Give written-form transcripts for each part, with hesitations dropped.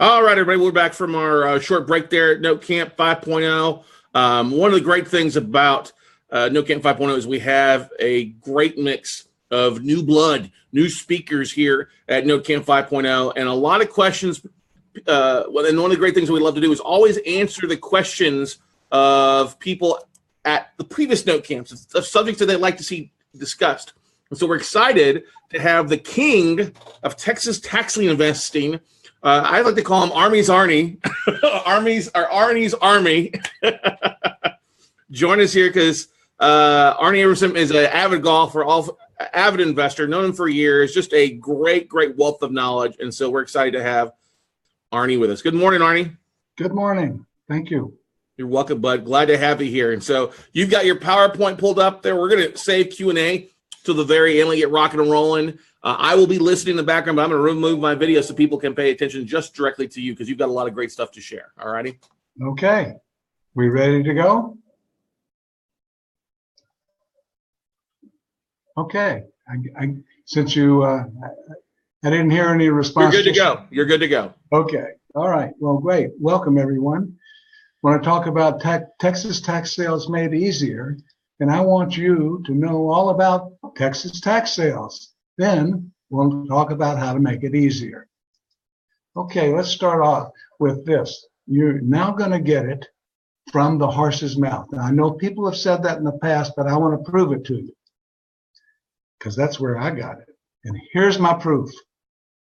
All right, everybody, we're back from our short break there at Note Camp 5.0. One of the great things about Note Camp 5.0 is we have a great mix of new blood, new speakers here at Note Camp 5.0, and a lot of questions. And one of the great things we love to do is always answer the questions of people at the previous Note Camps, of subjects that they'd like to see discussed. And so we're excited to have the king of Texas tax lien investing. I like to call him Army's Arnie, Arnie's Army. Join us here because Arnie Abramson is an avid golfer, avid investor, known him for years, just a great wealth of knowledge. And so we're excited to have Arnie with us. Good morning, Arnie. Good morning. Thank you. You're welcome, bud. Glad to have you here. And so you've got your PowerPoint pulled up there. We're going to save Q&A to the very end, get rocking and rolling. I will be listening in the background, but I'm going to remove my video so people can pay attention just directly to you because you've got a lot of great stuff to share. All righty? Okay. We ready to go? Okay. Since I didn't hear any response. You're good to go. You're good to go. Okay. All right. Well, great. Welcome, everyone. I want to talk about Texas tax sales made easier, and I want you to know all about Texas tax sales. Then we'll talk about how to make it easier. Okay, let's start off with this. You're now going to get it from the horse's mouth. Now, I know people have said that in the past, but I want to prove it to you because that's where I got it. And here's my proof.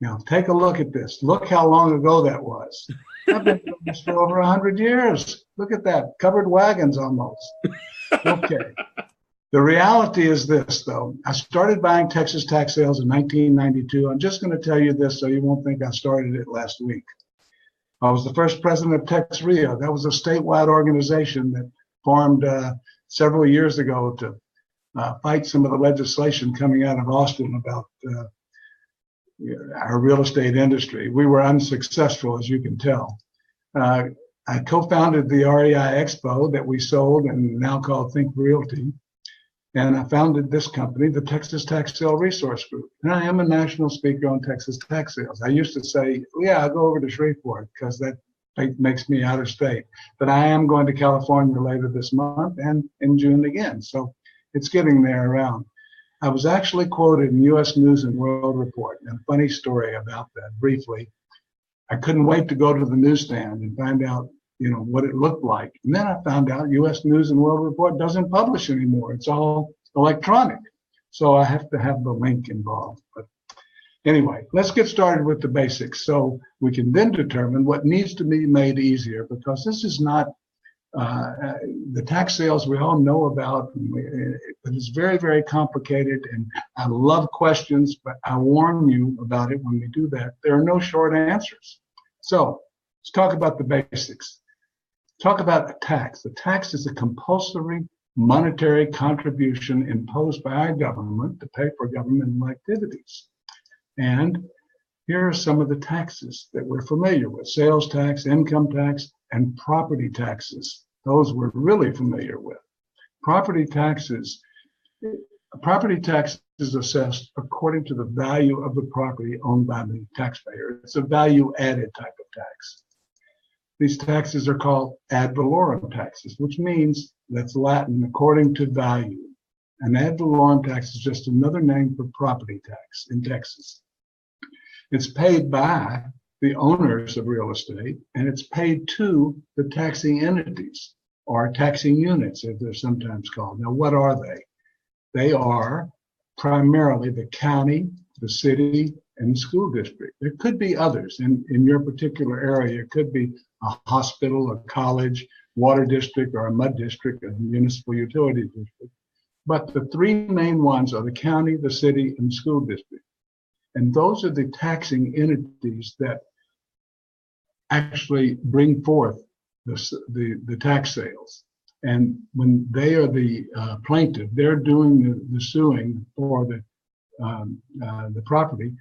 Now, take a look at this. Look how long ago that was. I've been doing this for over 100 years. Look at that. Covered wagons almost. Okay. The reality is this, though. I started buying Texas tax sales in 1992. I'm just going to tell you this so you won't think I started it last week. I was the first president of Tex Rio. That was a statewide organization that formed several years ago to fight some of the legislation coming out of Austin about our real estate industry. We were unsuccessful, as you can tell. I co-founded the REI Expo that we sold and now called Think Realty. And I founded this company, the Texas Tax Sale Resource Group. And I am a national speaker on Texas tax sales. I used to say, yeah, I'll go over to Shreveport because that makes me out of state. But I am going to California later this month and in June again. So it's getting there around. I was actually quoted in U.S. News and World Report. And a funny story about that, briefly. I couldn't wait to go to the newsstand and find out what it looked like. And then I found out U.S. News and World Report doesn't publish anymore. It's all electronic. So I have to have the link involved. But anyway, let's get started with the basics so we can then determine what needs to be made easier, because this is not the tax sales we all know about, but it's very, very complicated. And I love questions, but I warn you about it when we do that. There are no short answers. So let's talk about the basics. Talk about a tax. A tax is a compulsory monetary contribution imposed by our government to pay for governmental activities. And here are some of the taxes that we're familiar with: sales tax, income tax, and property taxes. Those we're really familiar with. Property tax is assessed according to the value of the property owned by the taxpayer. It's a value-added type of tax. These taxes are called ad valorem taxes, which means, that's Latin, according to value. An ad valorem tax is just another name for property tax in Texas. It's paid by the owners of real estate, and it's paid to the taxing entities, or taxing units, as they're sometimes called. Now, what are they? They are primarily the county, the city, and the school district. There could be others in your particular area. It could be a hospital, a college, water district, or a mud district, a municipal utility district. But the three main ones are the county, the city, and the school district. And those are the taxing entities that actually bring forth the tax sales. And when they are the plaintiff, they're doing the suing for the property.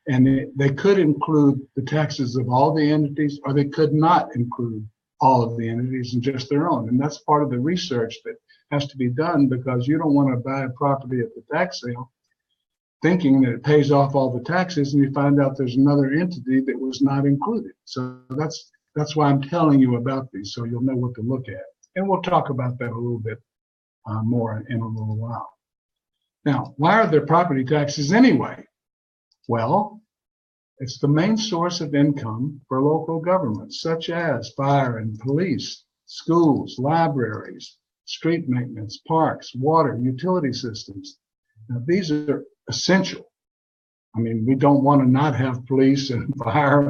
And they could include the taxes of all the entities, or they could not include all of the entities and just their own. And that's part of the research that has to be done, because you don't want to buy a property at the tax sale thinking that it pays off all the taxes, and you find out there's another entity that was not included. So that's why I'm telling you about these, so you'll know what to look at. And we'll talk about that a little bit more in a little while. Now, why are there property taxes anyway? Well, it's the main source of income for local governments, such as fire and police, schools, libraries, street maintenance, parks, water, utility systems. Now, these are essential. I mean, we don't want to not have police and fire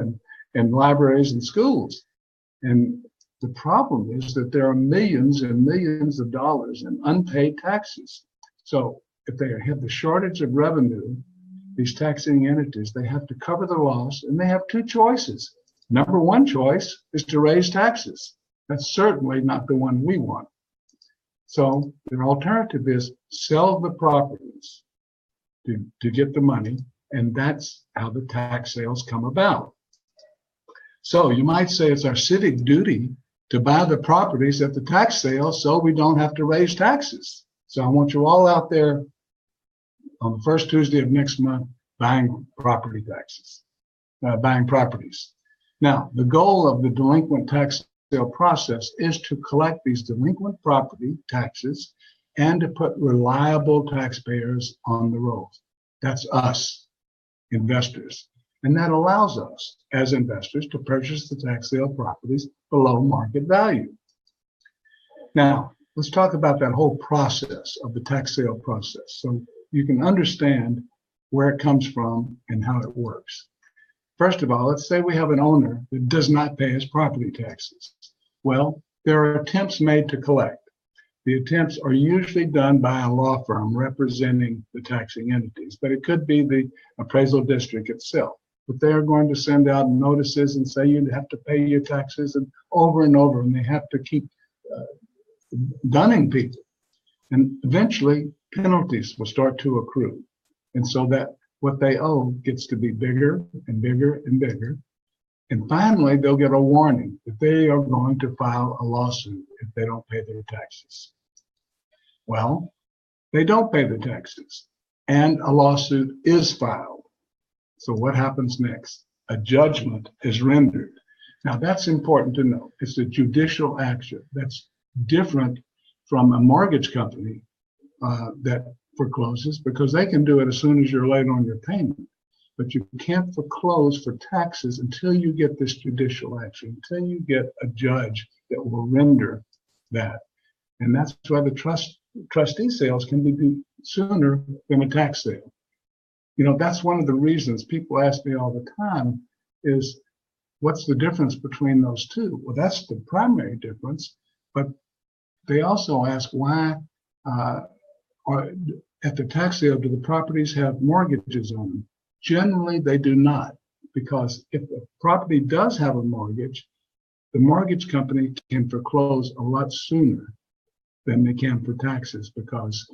and libraries and schools. And the problem is that there are millions and millions of dollars in unpaid taxes. So if they have the shortage of revenue, these taxing entities, they have to cover the loss, and they have two choices. Number one choice is to raise taxes. That's certainly not the one we want. So their alternative is sell the properties to get the money, and that's how the tax sales come about. So you might say it's our civic duty to buy the properties at the tax sale so we don't have to raise taxes. So I want you all out there on the first Tuesday of next month buying property taxes, buying properties. Now, the goal of the delinquent tax sale process is to collect these delinquent property taxes and to put reliable taxpayers on the rolls. That's us, investors. And that allows us as investors to purchase the tax sale properties below market value. Now, let's talk about that whole process of the tax sale process so you can understand where it comes from and how it works. First of all, let's say we have an owner that does not pay his property taxes. Well, there are attempts made to collect. The attempts are usually done by a law firm representing the taxing entities, but it could be the appraisal district itself. But they're going to send out notices and say you have to pay your taxes and over, and they have to keep dunning people. And eventually, penalties will start to accrue. And so that what they owe gets to be bigger and bigger and bigger. And finally, they'll get a warning that they are going to file a lawsuit if they don't pay their taxes. Well, they don't pay the taxes, and a lawsuit is filed. So what happens next? A judgment is rendered. Now, that's important to know. It's a judicial action. That's different from a mortgage company that forecloses, because they can do it as soon as you're late on your payment. But you can't foreclose for taxes until you get this judicial action, until you get a judge that will render that. And that's why the trustee sales can be sooner than a tax sale. You know, that's one of the reasons people ask me all the time is, what's the difference between those two? Well, that's the primary difference. But they also ask why, at the tax sale, do the properties have mortgages on them? Generally, they do not, because if the property does have a mortgage, the mortgage company can foreclose a lot sooner than they can for taxes, because,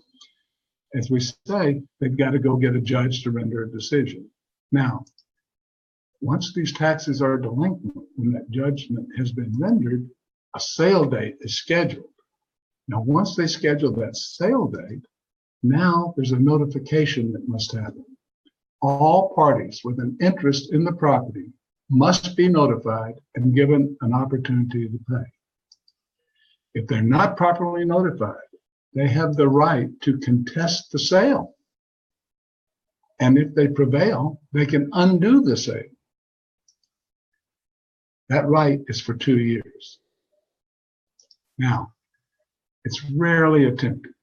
as we say, they've got to go get a judge to render a decision. Now, once these taxes are delinquent, when that judgment has been rendered, a sale date is scheduled. Now, once they schedule that sale date, now there's a notification that must happen. All parties with an interest in the property must be notified and given an opportunity to pay. If they're not properly notified, they have the right to contest the sale. And if they prevail, they can undo the sale. That right is for 2 years. Now, it's rarely attempted,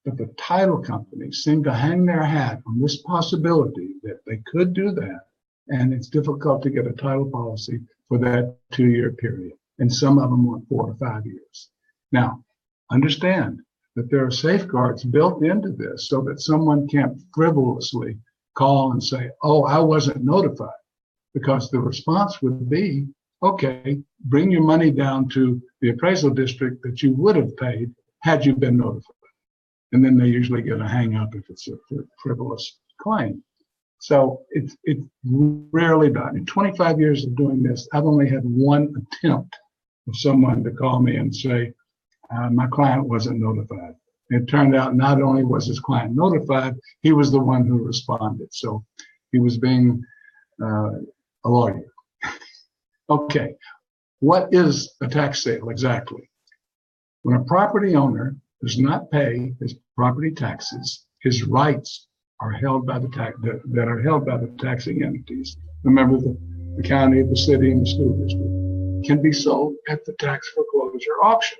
but the title companies seem to hang their hat on this possibility that they could do that, and it's difficult to get a title policy for that 2-year period. And some of them want 4 to 5 years. Now, understand that there are safeguards built into this so that someone can't frivolously call and say, oh, I wasn't notified, because the response would be, okay, bring your money down to the appraisal district that you would have paid had you been notified. And then they usually get a hang up if it's a frivolous claim. So it's rarely done. In 25 years of doing this, I've only had one attempt of someone to call me and say, my client wasn't notified. It turned out not only was his client notified, he was the one who responded. So he was being a lawyer. Okay, what is a tax sale exactly? When a property owner does not pay his property taxes, his rights are held by the that are held by the taxing entities. Remember, the county, the city, and the school district can be sold at the tax foreclosure auction.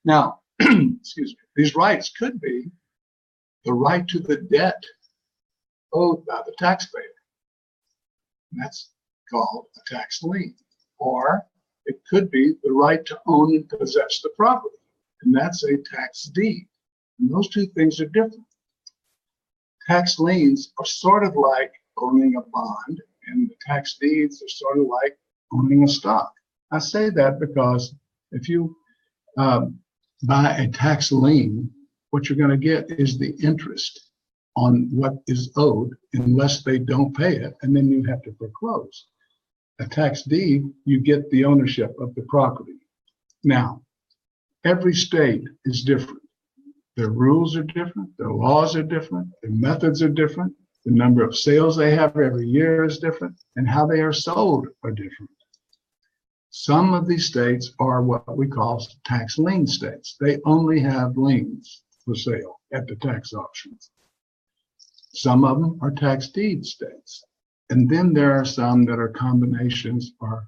Now, excuse me, these rights could be the right to the debt owed by the taxpayer. And that's called a tax lien. Or it could be the right to own and possess the property, and that's a tax deed. And those two things are different. Tax liens are sort of like owning a bond, and the tax deeds are sort of like owning a stock. I say that because if you buy a tax lien, what you're going to get is the interest on what is owed unless they don't pay it, and then you have to foreclose. A tax deed, you get the ownership of the property. Now, every state is different. Their rules are different, their laws are different, their methods are different, the number of sales they have every year is different, and how they are sold are different. Some of these states are what we call tax lien states. They only have liens for sale at the tax auctions. Some of them are tax deed states. And then there are some that are combinations or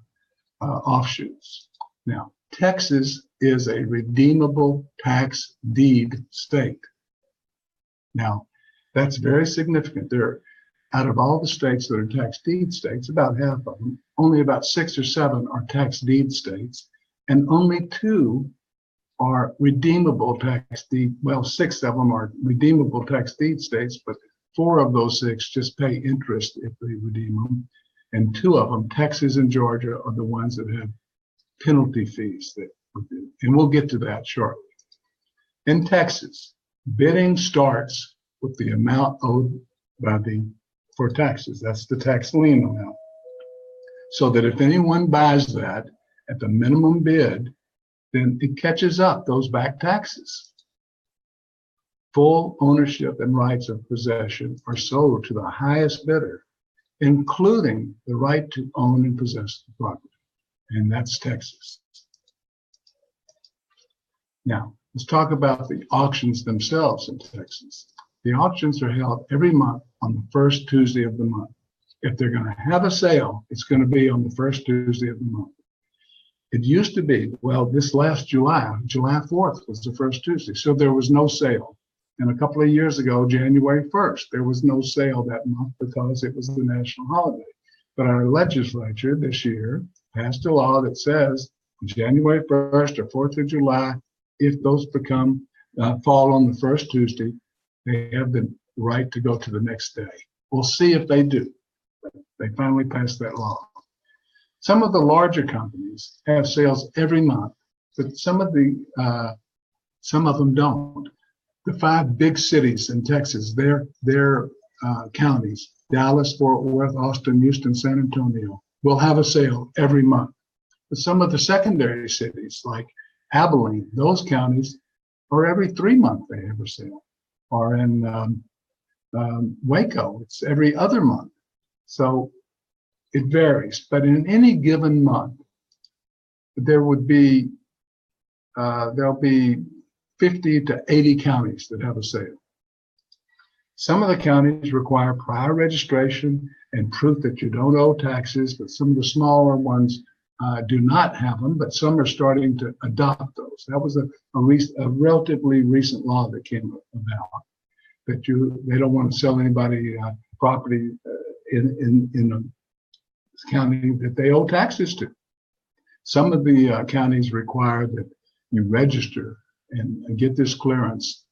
offshoots. Now, Texas is a redeemable tax deed state. Now, that's very significant. Out of all the states that are tax deed states, about half of them, only about 6 or 7 are tax deed states, and only 2 are redeemable tax deed. Well, 6 of them are redeemable tax deed states, but 4 of those 6 just pay interest if they redeem them. And 2 of them, Texas and Georgia, are the ones that have penalty fees. And we'll get to that shortly. In Texas, bidding starts with the amount owed for taxes. That's the tax lien amount. So that if anyone buys that at the minimum bid, then it catches up those back taxes. Full ownership and rights of possession are sold to the highest bidder, including the right to own and possess the property. And that's Texas. Now, let's talk about the auctions themselves in Texas. The auctions are held every month on the first Tuesday of the month. If they're going to have a sale, it's going to be on the first Tuesday of the month. It used to be, well, this last July 4th was the first Tuesday, so there was no sale. And a couple of years ago, January 1st, there was no sale that month because it was the national holiday. But our legislature this year passed a law that says January 1st or 4th of July, if those fall on the first Tuesday, they have the right to go to the next day. We'll see if they do. They finally passed that law. Some of the larger companies have sales every month, but some of them don't. The 5 big cities in Texas, their counties, Dallas, Fort Worth, Austin, Houston, San Antonio, will have a sale every month. But some of the secondary cities like Abilene, those counties, are every 3 months they have a sale. Or in Waco, it's every other month. So it varies. But in any given month, there'll be 50 to 80 counties that have a sale. Some of the counties require prior registration and proof that you don't owe taxes, but some of the smaller ones do not have them, but some are starting to adopt those. That was a relatively recent law that came about, that they don't want to sell anybody property in a county that they owe taxes to. Some of the counties require that you register and get this clearance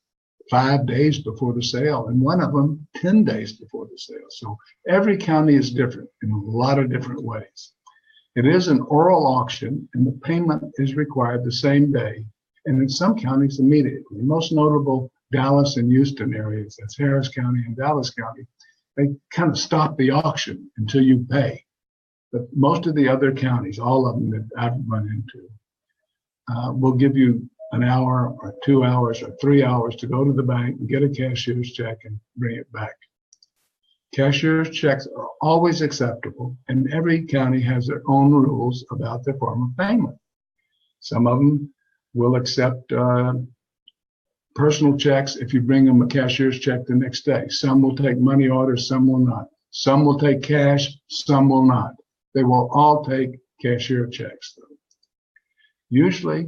5 days before the sale, and one of them 10 days before the sale. So every county is different in a lot of different ways. It is an oral auction, and the payment is required the same day, and in some counties immediately. Most notable, Dallas and Houston areas, that's Harris County and Dallas County, they kind of stop the auction until you pay. But most of the other counties, all of them that I've run into, will give you an hour or 2 hours or 3 hours to go to the bank and get a cashier's check and bring it back. Cashier's checks are always acceptable, and every county has their own rules about their form of payment. Some of them will accept personal checks if you bring them a cashier's check the next day. Some will take money orders, some will not. Some will take cash, some will not. They will all take cashier checks, though. Usually,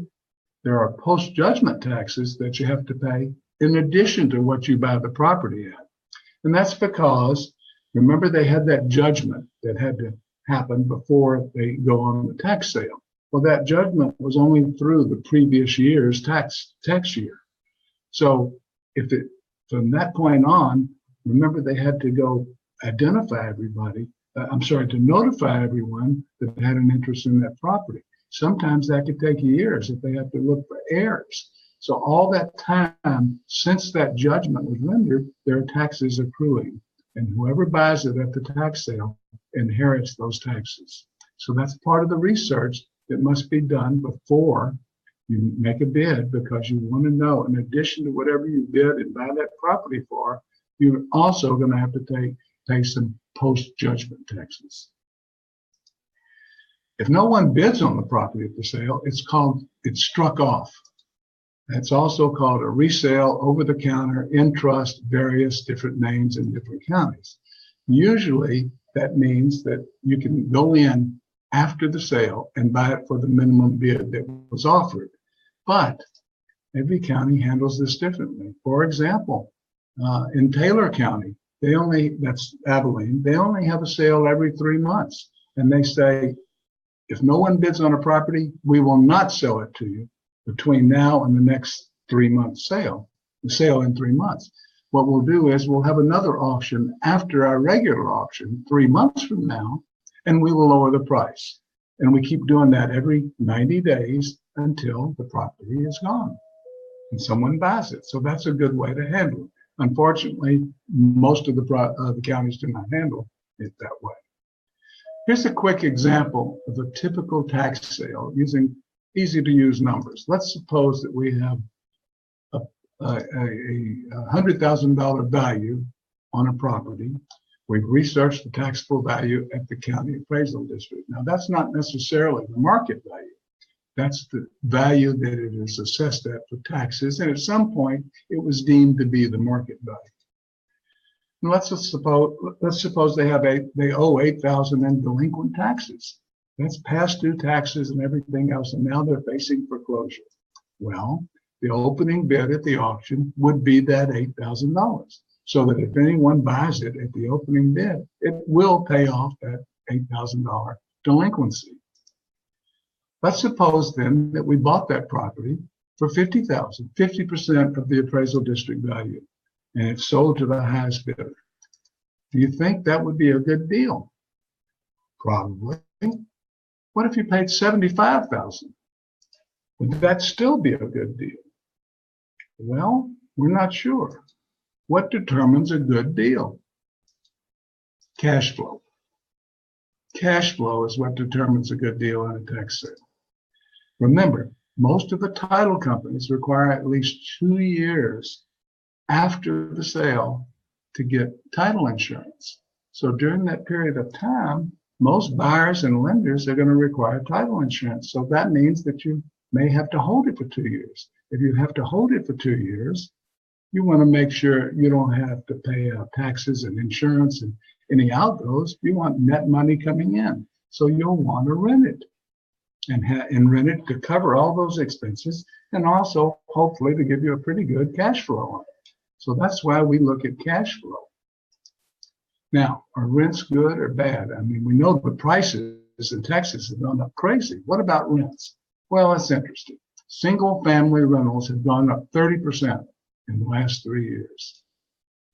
there are post-judgment taxes that you have to pay in addition to what you buy the property at. And that's because, remember, they had that judgment that had to happen before they go on the tax sale. Well, that judgment was only through the previous year's tax year. So from that point on, remember, they had to go identify everybody, to notify everyone that had an interest in that property. Sometimes that could take years if they have to look for heirs. So all that time since that judgment was rendered, there are taxes accruing. And whoever buys it at the tax sale inherits those taxes. So that's part of the research that must be done before you make a bid, because you want to know, in addition to whatever you bid and buy that property for, you're also going to have to pay some post-judgment taxes. If no one bids on the property at the sale, it's struck off. That's also called a resale, over-the-counter, in trust, various different names in different counties. Usually, that means that you can go in after the sale and buy it for the minimum bid that was offered. But every county handles this differently. For example, in Taylor County, that's Abilene, they only have a sale every 3 months. And they say, if no one bids on a property, we will not sell it to you between now and the next 3 month sale, the sale in 3 months. What we'll do is we'll have another auction after our regular auction 3 months from now, and we will lower the price. And we keep doing that every 90 days until the property is gone and someone buys it. So that's a good way to handle it. Unfortunately, most of the counties do not handle it that way. Here's a quick example of a typical tax sale using easy to use numbers. Let's suppose that we have a $100,000 value on a property. We've researched the taxable value at the county appraisal district. Now, that's not necessarily the market value. That's the value that it is assessed at for taxes. And at some point, it was deemed to be the market value. And let's suppose they owe $8,000 in delinquent taxes. That's past due taxes and everything else, and now they're facing foreclosure. Well, the opening bid at the auction would be that $8,000, so that if anyone buys it at the opening bid, it will pay off that $8,000 delinquency. Let's suppose then that we bought that property for $50,000, 50% of the appraisal district value, and it's sold to the highest bidder. Do you think that would be a good deal? Probably. What if you paid $75,000? Would that still be a good deal? Well, we're not sure. What determines a good deal? Cash flow. Cash flow is what determines a good deal on a tax sale. Remember, most of the title companies require at least 2 years after the sale to get title insurance. So during that period of time, most buyers and lenders are going to require title insurance. So that means that you may have to hold it for 2 years. If you have to hold it for 2 years, you want to make sure you don't have to pay taxes and insurance and any outgoes. You want net money coming in. So you'll want to rent it and rent it to cover all those expenses, and also hopefully to give you a pretty good cash flow on it. So that's why we look at cash flow. Now, are rents good or bad? I mean, we know the prices in Texas have gone up crazy. What about rents? Well, it's interesting. Single family rentals have gone up 30% in the last 3 years.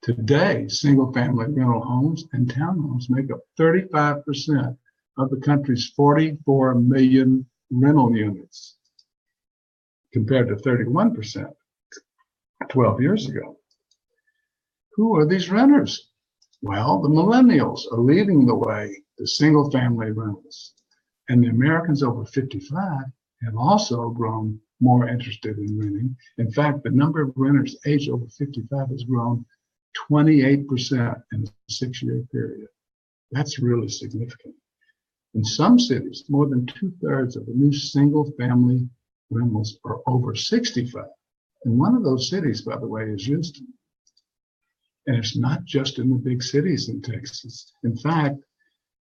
Today, single family rental homes and townhomes make up 35% of the country's 44 million rental units, compared to 31% 12 years ago. Who are these renters? Well, the millennials are leading the way to single family rentals. And the Americans over 55 have also grown more interested in renting. In fact, the number of renters aged over 55 has grown 28% in a 6-year period. That's really significant. In some cities, more than 2/3 of the new single-family rentals are over 65. And one of those cities, by the way, is Houston. And it's not just in the big cities in Texas. In fact,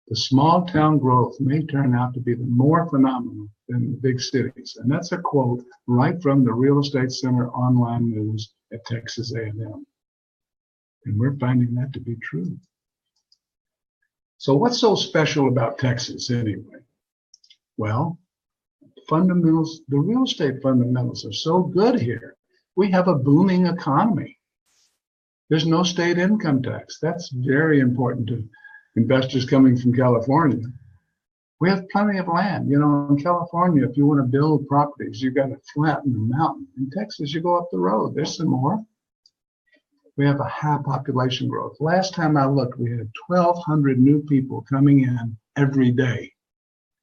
the small town growth may turn out to be more phenomenal than the big cities. And that's a quote right from the Real Estate Center online news at Texas A&M. And we're finding that to be true. So what's so special about Texas anyway? Well, fundamentals, the real estate fundamentals are so good here. We have a booming economy. There's no state income tax. That's very important to investors coming from California. We have plenty of land. You know, in California, if you want to build properties, you've got to flatten the mountain. In Texas, you go up the road. There's some more. We have a high population growth. Last time I looked, we had 1,200 new people coming in every day.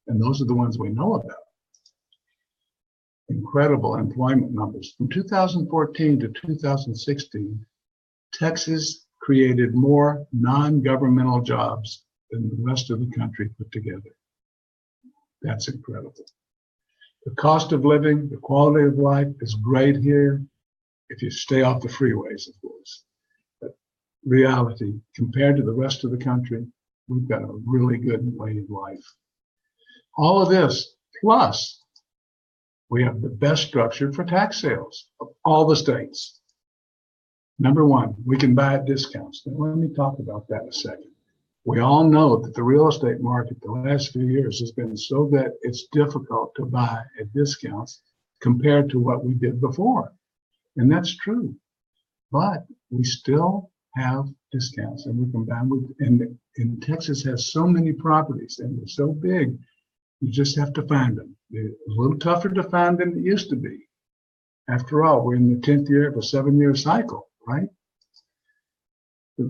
And those are the ones we know about. Incredible employment numbers. From 2014 to 2016, Texas created more non-governmental jobs than the rest of the country put together. That's incredible. The cost of living, the quality of life is great here if you stay off the freeways, of course. But reality, compared to the rest of the country, we've got a really good way of life. All of this, plus we have the best structure for tax sales of all the states. Number one, we can buy at discounts. Now, let me talk about that a second. We all know that the real estate market the last few years has been so that it's difficult to buy at discounts compared to what we did before. And that's true. But we still have discounts and we can buy with, and Texas has so many properties and they're so big, you just have to find them. They're a little tougher to find than it used to be. After all, we're in the 10th year of a 7-year cycle, right?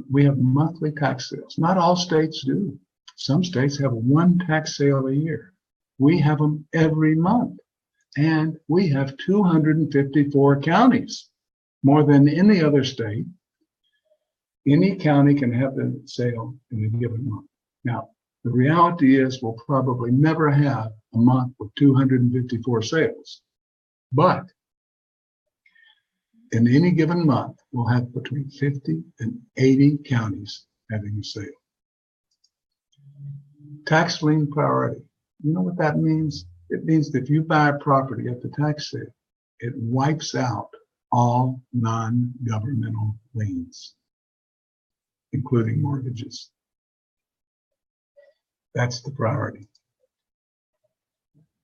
We have monthly tax sales. Not all states do. Some states have one tax sale a year. We have them every month. And we have 254 counties, more than any other state. Any county can have the sale in a given month. Now, the reality is we'll probably never have a month with 254 sales. But in any given month, we'll have between 50 and 80 counties having a sale. Tax lien priority. You know what that means? It means that if you buy a property at the tax sale, it wipes out all non-governmental liens, including mortgages. That's the priority.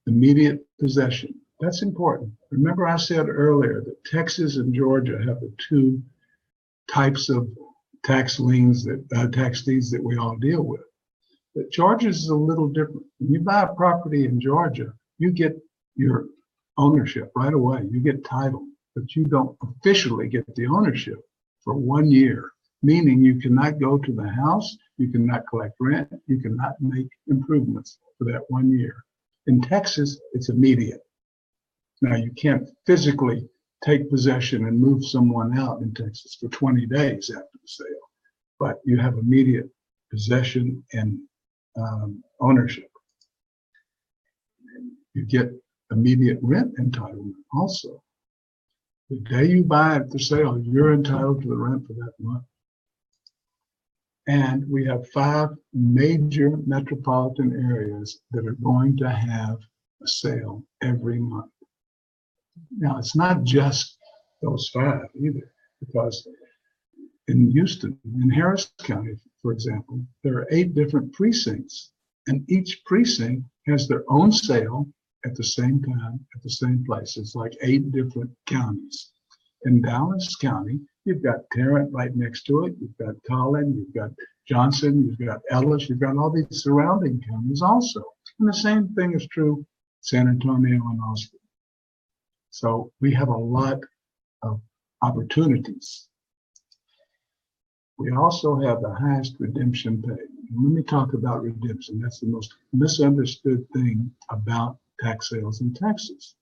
Immediate possession. That's important. Remember I said earlier that Texas and Georgia have the two types of tax liens tax deeds that we all deal with. But Georgia's is a little different. When you buy a property in Georgia, you get your ownership right away. You get title, but you don't officially get the ownership for 1 year, meaning you cannot go to the house, you cannot collect rent, you cannot make improvements for that 1 year. In Texas, it's immediate. Now, you can't physically take possession and move someone out in Texas for 20 days after the sale, but you have immediate possession and ownership. You get immediate rent entitlement also. The day you buy at the sale, you're entitled to the rent for that month. And we have 5 major metropolitan areas that are going to have a sale every month. Now, it's not just those 5 either, because in Houston, in Harris County, for example, there are 8 different precincts, and each precinct has their own sale at the same time, at the same place. It's like 8 different counties. In Dallas County, you've got Tarrant right next to it, you've got Collin, you've got Johnson, you've got Ellis, you've got all these surrounding counties also. And the same thing is true San Antonio and Austin. So we have a lot of opportunities. We also have the highest redemption pay. And let me talk about redemption. That's the most misunderstood thing about tax sales in Texas.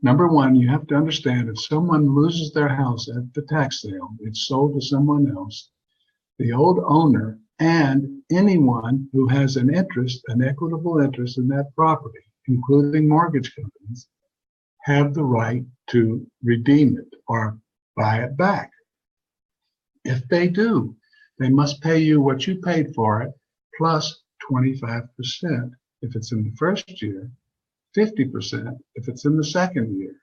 Number one, you have to understand if someone loses their house at the tax sale, it's sold to someone else, the old owner and anyone who has an interest, an equitable interest in that property, including mortgage companies, have the right to redeem it or buy it back. If they do, they must pay you what you paid for it plus 25% if it's in the first year, 50% if it's in the second year.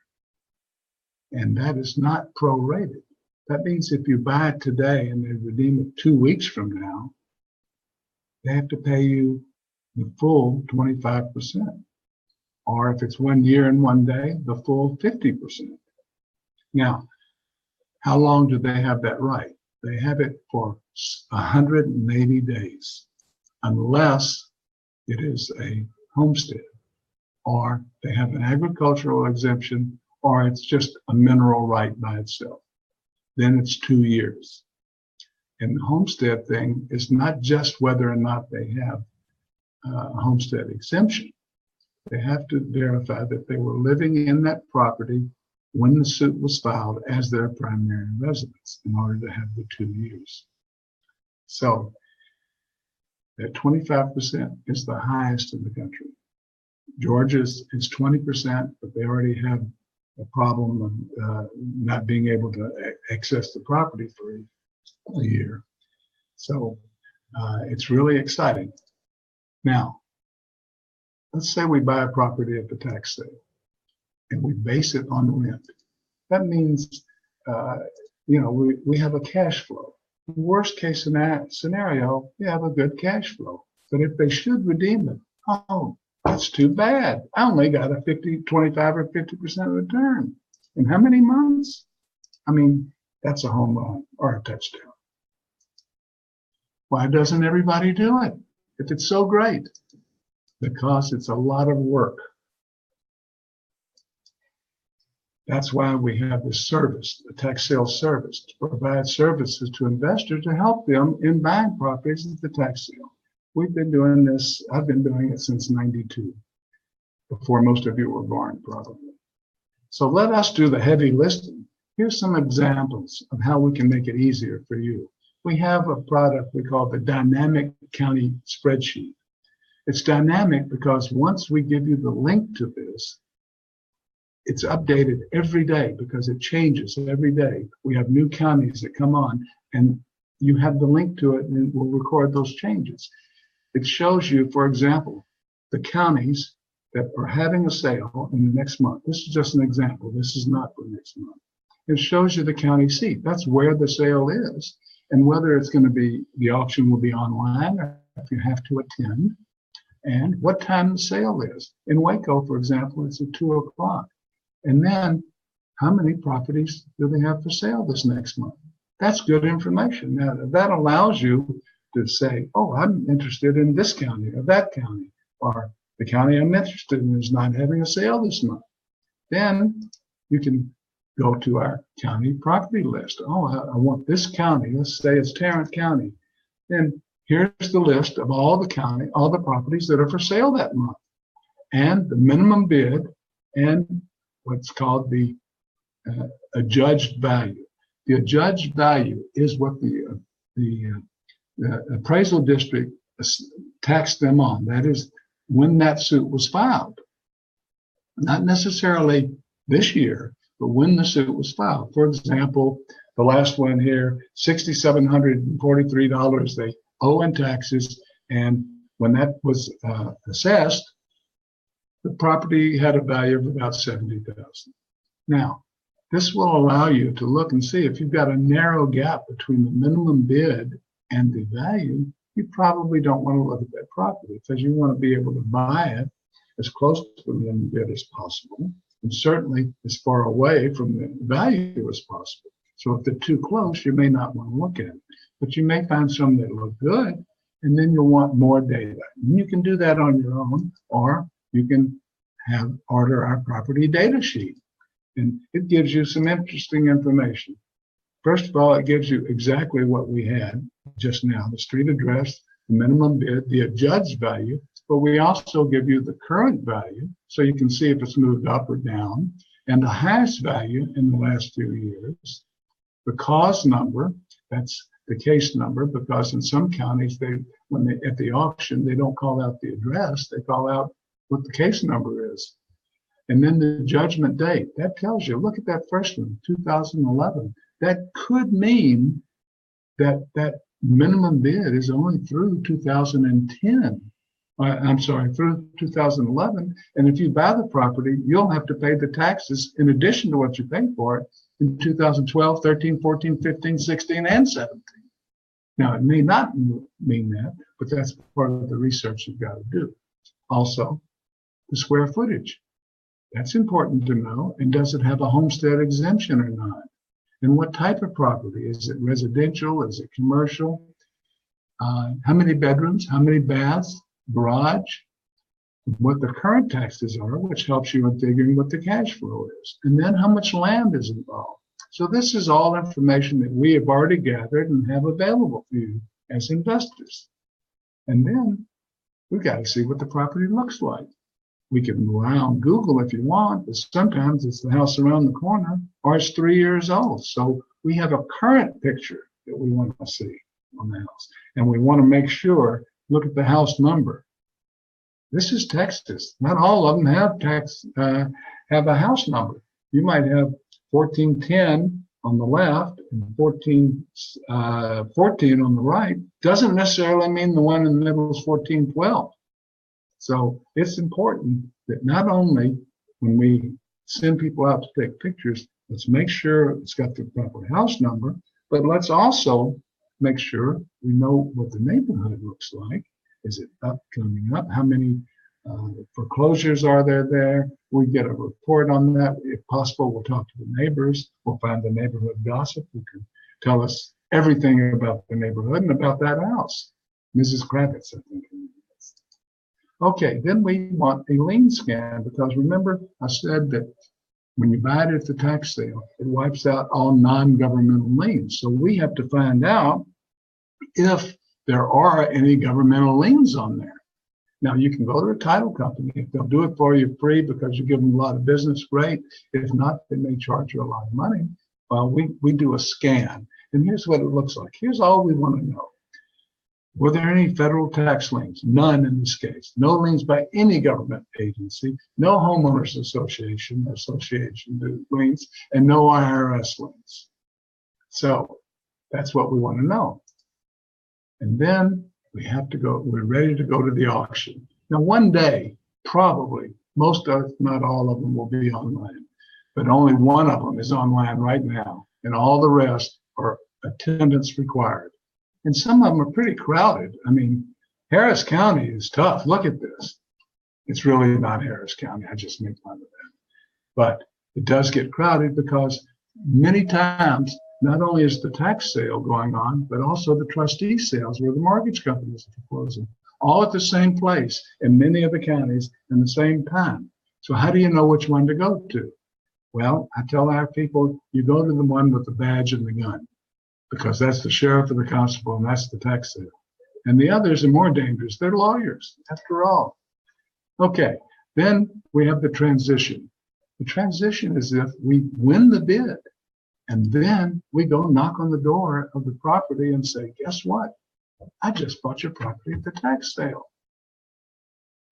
And that is not prorated. That means if you buy it today and they redeem it 2 weeks from now, they have to pay you the full 25%. Or if it's 1 year and 1 day, the full 50%. Now, how long do they have that right? They have it for 180 days, unless it is a homestead, or they have an agricultural exemption, or it's just a mineral right by itself. Then it's 2 years. And the homestead thing is not just whether or not they have a homestead exemption. They have to verify that they were living in that property when the suit was filed as their primary residence in order to have the 2 years. So that 25% is the highest in the country. Georgia's is 20%, but they already have a problem of not being able to access the property for a year. So it's really exciting. Now, let's say we buy a property at the tax sale and we base it on rent. That means, we have a cash flow. Worst case scenario, we have a good cash flow. But if they should redeem it, oh, that's too bad. I only got a 25 or 50% return. In how many months? I mean, that's a home run or a touchdown. Why doesn't everybody do it if it's so great? Because it's a lot of work. That's why we have this service, the tax sale service, to provide services to investors to help them in buying properties at the tax sale. We've been doing this, I've been doing it since '92, before most of you were born, probably. So let us do the heavy lifting. Here's some examples of how we can make it easier for you. We have a product we call the Dynamic County Spreadsheet. It's dynamic because once we give you the link to this, it's updated every day because it changes every day. We have new counties that come on and you have the link to it and we'll record those changes. It shows you, for example, the counties that are having a sale in the next month. This is just an example. This is not for next month. It shows you the county seat. That's where the sale is and whether it's going to be, the auction will be online or if you have to attend, and what time the sale is. In Waco, for example, it's at 2 o'clock. And then how many properties do they have for sale this next month? That's good information. Now, that allows you to say, oh, I'm interested in this county or that county, or the county I'm interested in is not having a sale this month. Then you can go to our county property list. Oh, I want this county. Let's say it's Tarrant County. Then here's the list of all the properties that are for sale that month, and the minimum bid, and what's called the adjudged value. The adjudged value is what the appraisal district taxed them on. That is when that suit was filed. Not necessarily this year, but when the suit was filed. For example, the last one here, $6,743 they owe in taxes, and when that was assessed, the property had a value of about $70,000. Now, this will allow you to look and see if you've got a narrow gap between the minimum bid and the value. You probably don't want to look at that property because you want to be able to buy it as close to the minimum bid as possible, and certainly as far away from the value as possible. So if they're too close, you may not want to look at it, but you may find some that look good, and then you'll want more data. And you can do that on your own, or you can order our property data sheet, and it gives you some interesting information. First of all, it gives you exactly what we had just now: the street address, the minimum bid, the adjudged value, but we also give you the current value so you can see if it's moved up or down, and the highest value in the last few years, the cause number, that's the case number, because in some counties, at the auction, they don't call out the address, they call out what the case number is. And then the judgment date, that tells you, look at that first one, 2011. That could mean that that minimum bid is only through 2010. I'm sorry, through 2011. And if you buy the property, you'll have to pay the taxes in addition to what you paid for it in 2012, 13, 14, 15, 16, and 17. Now, it may not mean that, but that's part of the research you've got to do. Also, the square footage. That's important to know. And does it have a homestead exemption or not? And what type of property? Is it residential? Is it commercial? How many bedrooms? How many baths? Garage? What the current taxes are, which helps you in figuring what the cash flow is. And then how much land is involved. So this is all information that we have already gathered and have available for you as investors. And then we've got to see what the property looks like. We can rely on Google if you want, but sometimes it's the house around the corner or it's 3 years old. So we have a current picture that we want to see on the house. And we want to make sure, look at the house number. This is Texas. Not all of them have a house number. You might have 1410 on the left and 1414 on the right. Doesn't necessarily mean the one in the middle is 1412. So it's important that not only when we send people out to take pictures, let's make sure it's got the proper house number, but let's also make sure we know what the neighborhood looks like. Is it up, coming up? How many foreclosures are there? We get a report on that. If possible, we'll talk to the neighbors. We'll find the neighborhood gossip who can tell us everything about the neighborhood and about that house. Mrs. Kravitz, I think. Okay, then we want a lien scan, because remember I said that when you buy it at the tax sale, it wipes out all non-governmental liens. So we have to find out if there are any governmental liens on there. Now, you can go to a title company. If they'll do it for you free because you give them a lot of business, great. If not, they may charge you a lot of money. Well, we do a scan. And here's what it looks like. Here's all we want to know. Were there any federal tax liens? None in this case. No liens by any government agency. No homeowners association liens, and no IRS liens. So that's what we want to know. And then we have to go, we're ready to go to the auction. Now, one day, probably, most of, if not all of them will be online, but only one of them is online right now, and all the rest are attendance required. And some of them are pretty crowded. I mean, Harris County is tough. Look at this. It's really not Harris County. I just make fun of that. But it does get crowded because many times, not only is the tax sale going on, but also the trustee sales where the mortgage companies are foreclosing, all at the same place in many of the counties in the same time. So how do you know which one to go to? Well, I tell our people, you go to the one with the badge and the gun, because that's the sheriff or the constable, and that's the tax sale. And the others are more dangerous. They're lawyers, after all. Okay, then we have the transition. The transition is if we win the bid, and then we go knock on the door of the property and say, guess what? I just bought your property at the tax sale.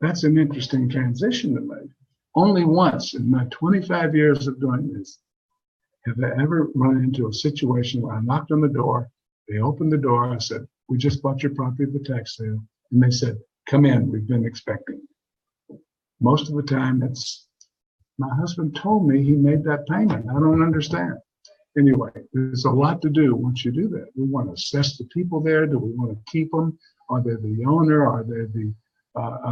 That's an interesting transition to make. Only once in my 25 years of doing this have I ever run into a situation where I knocked on the door, they opened the door, I said, we just bought your property at the tax sale. And they said, come in, we've been expecting. Most of the time, that's, my husband told me he made that payment. I don't understand. Anyway, there's a lot to do once you do that. We want to assess the people there. Do we want to keep them? Are they the owner? Are they the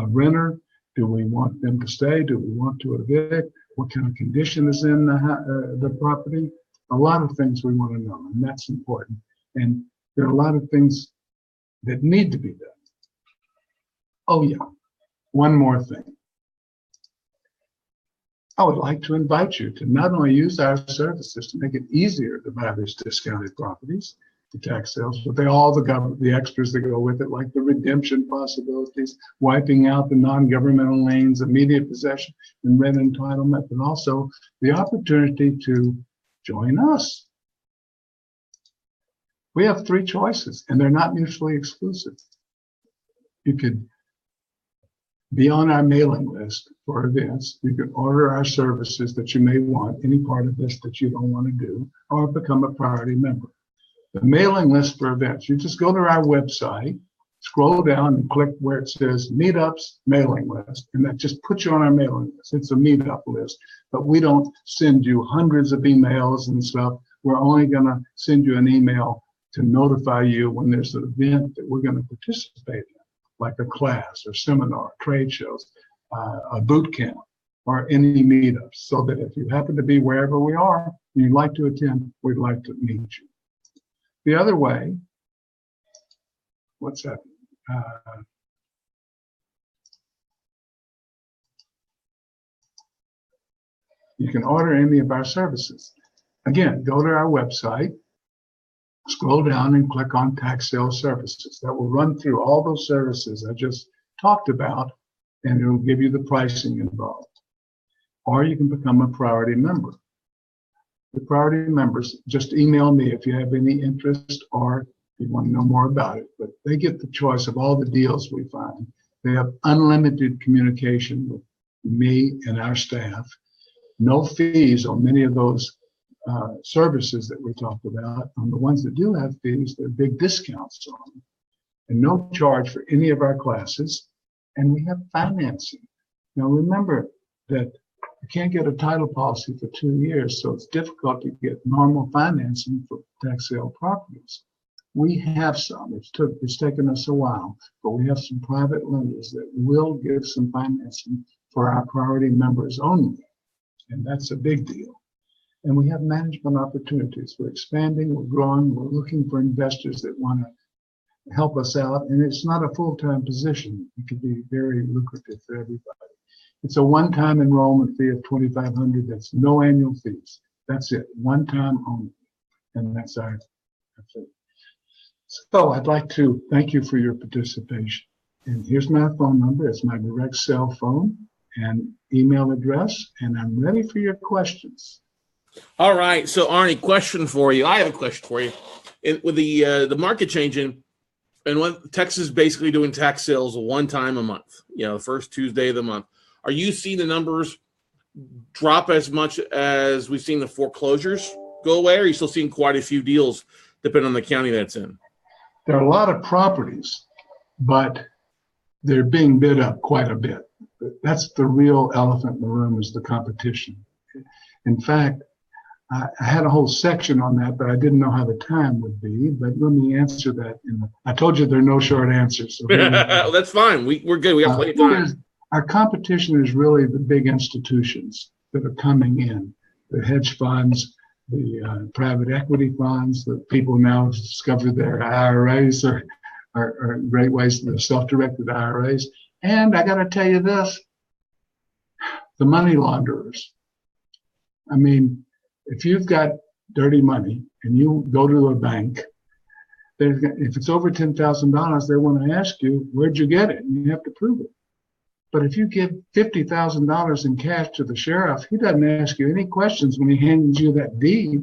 renter? Do we want them to stay? Do we want to evict? What kind of condition is in the property? A lot of things we want to know, and that's important. And there are a lot of things that need to be done. Oh yeah, one more thing. I would like to invite you to not only use our services to make it easier to buy these discounted properties, the tax sales, but all the extras that go with it, like the redemption possibilities, wiping out the non-governmental liens, immediate possession and rent entitlement, but also the opportunity to join us. We have 3 choices, and they're not mutually exclusive. You could be on our mailing list for events. You can order our services that you may want, any part of this that you don't want to do, or become a priority member. The mailing list for events, you just go to our website, scroll down and click where it says meetups mailing list, and that just puts you on our mailing list. It's a meetup list, but we don't send you hundreds of emails and stuff. We're only going to send you an email to notify you when there's an event that we're going to participate in, like a class or seminar, trade shows, a boot camp, or any meetups, so that if you happen to be wherever we are and you'd like to attend, we'd like to meet you. The other way, what's that? You can order any of our services. Again, go to our website, scroll down and click on tax sales services. That will run through all those services I just talked about, and it will give you the pricing involved. Or you can become a priority member. The priority members, just email me if you have any interest or if you want to know more about it. But they get the choice of all the deals we find. They have unlimited communication with me and our staff. No fees on many of those services that we talked about. On the ones that do have fees, there are big discounts on them. And no charge for any of our classes. And we have financing. Now remember that you can't get a title policy for 2 years, so it's difficult to get normal financing for tax sale properties. We have some. It's taken us a while, but we have some private lenders that will give some financing for our priority members only, and that's a big deal. And we have management opportunities. We're expanding, we're growing, we're looking for investors that want to help us out, and it's not a full-time position. It could be very lucrative for everybody. It's a one-time enrollment fee of $2,500. That's no annual fees. That's it, one time only, and that's it. So I'd like to thank you for your participation. And here's my phone number. It's my direct cell phone and email address, and I'm ready for your questions. All right. So Arnie, question for you. I have a question for you. With the market changing, and what Texas is basically doing tax sales one time a month, the first Tuesday of the month. Are you seeing the numbers drop as much as we've seen the foreclosures go away? Or are you still seeing quite a few deals depending on the county that's in? There are a lot of properties, but they're being bid up quite a bit. That's the real elephant in the room, is the competition. In fact, I had a whole section on that, but I didn't know how the time would be. But let me answer that. I told you there are no short answers. So that's fine. We're good. We got plenty of time. Our competition is really the big institutions that are coming in, the hedge funds, the private equity funds. The people now discovered their IRAs are great ways, the self-directed IRAs. And I got to tell you this, the money launderers. I mean, if you've got dirty money and you go to a bank, if it's over $10,000, they want to ask you, where'd you get it? And you have to prove it. But if you give $50,000 in cash to the sheriff, he doesn't ask you any questions when he hands you that deed,